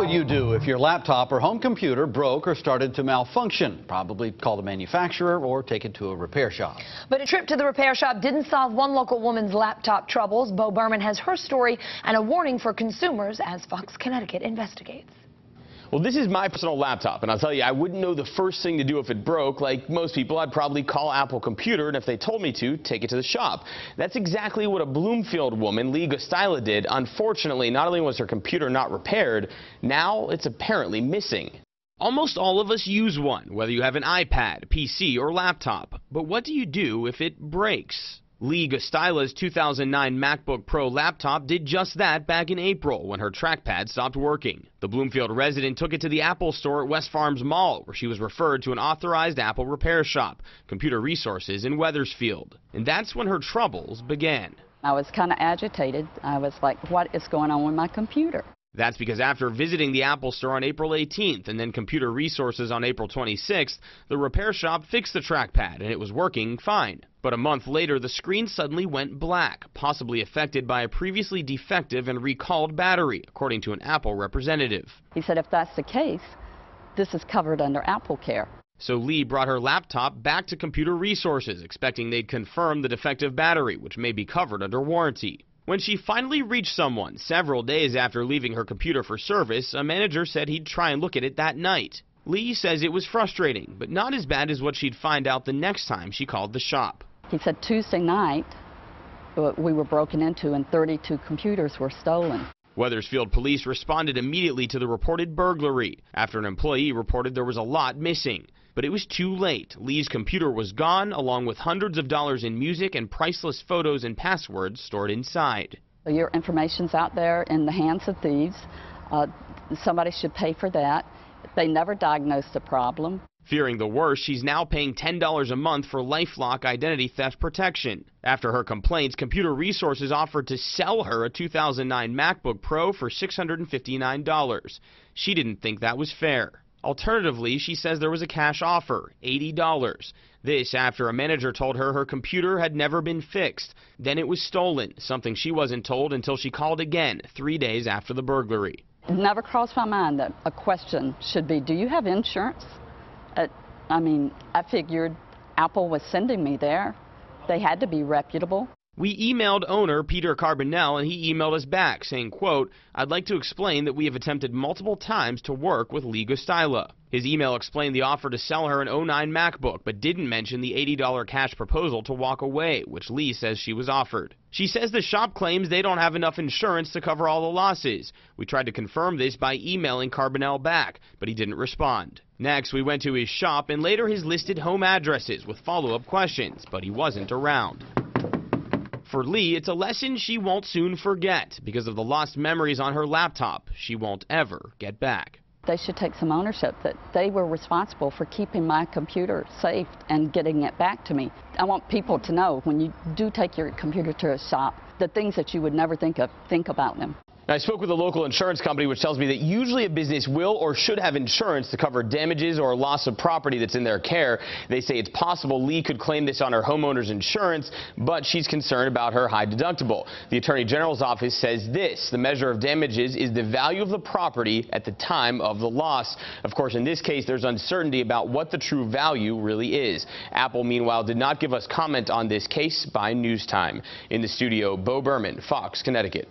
would you do if your laptop or home computer broke or started to malfunction? Probably call the manufacturer or take it to a repair shop. But a trip to the repair shop didn't solve one local woman's laptop troubles. Bo Berman has her story and a warning for consumers as Fox Connecticut investigates. Well, this is my personal laptop, and I'll tell you, I wouldn't know the first thing to do if it broke. Like most people, I'd probably call Apple Computer, and if they told me to, take it to the shop. That's exactly what a Bloomfield woman, Lee Gostila, did. Unfortunately, not only was her computer not repaired, now it's apparently missing. Almost all of us use one, whether you have an iPad, PC, or laptop. But what do you do if it breaks? Lee Gostila's 2009 MacBook Pro laptop did just that back in April when her trackpad stopped working. The Bloomfield resident took it to the Apple store at West Farms Mall, where she was referred to an authorized Apple repair shop, Computer Resources in Wethersfield. And that's when her troubles began. I was kind of agitated. I was like, what is going on with my computer? That's because after visiting the Apple store on April 18th and then Computer Resources on April 26th, the repair shop fixed the trackpad and it was working fine. But a month later, the screen suddenly went black, possibly affected by a previously defective and recalled battery, according to an Apple representative. He said if that's the case, this is covered under Apple Care. So Lee brought her laptop back to Computer Resources, expecting they'd confirm the defective battery, which may be covered under warranty. When she finally reached someone several days after leaving her computer for service, a manager said he'd try and look at it that night. Lee says it was frustrating, but not as bad as what she'd find out the next time she called the shop. He said Tuesday night we were broken into and 32 computers were stolen. Wethersfield police responded immediately to the reported burglary after an employee reported there was a lot missing. But it was too late. Lee's computer was gone, along with hundreds of dollars in music and priceless photos and passwords stored inside. Your information's out there in the hands of thieves. Somebody should pay for that. They never diagnosed the problem. Fearing the worst, she's now paying $10 a month for LifeLock identity theft protection. After her complaints, Computer Resources offered to sell her a 2009 MacBook Pro for $659. She didn't think that was fair. Alternatively, she says there was a cash offer, $80. This after a manager told her her computer had never been fixed. Then it was stolen, something she wasn't told until she called again 3 days after the burglary. It never crossed my mind that a question should be, do you have insurance? I figured Apple was sending me there. They had to be reputable. We emailed owner Peter Carbonell, and he emailed us back saying, quote, "I'd like to explain that we have attempted multiple times to work with Lee Gostila." His email explained the offer to sell her an '09 MacBook, but didn't mention the $80 cash proposal to walk away, which Lee says she was offered. She says the shop claims they don't have enough insurance to cover all the losses. We tried to confirm this by emailing Carbonell back, but he didn't respond. Next, we went to his shop and later his listed home addresses with follow-up questions, but he wasn't around. For Lee, it's a lesson she won't soon forget because of the lost memories on her laptop she won't ever get back. They should take some ownership that they were responsible for keeping my computer safe and getting it back to me. I want people to know when you do take your computer to a shop, the things that you would never think about them. I spoke with a local insurance company which tells me that usually a business will or should have insurance to cover damages or loss of property that's in their care. They say it's possible Lee could claim this on her homeowner's insurance, but she's concerned about her high deductible. The Attorney General's office says this: the measure of damages is the value of the property at the time of the loss. Of course, in this case, there's uncertainty about what the true value really is. Apple, meanwhile, did not give us comment on this case by News Time. In the studio, Bo Berman, Fox, Connecticut.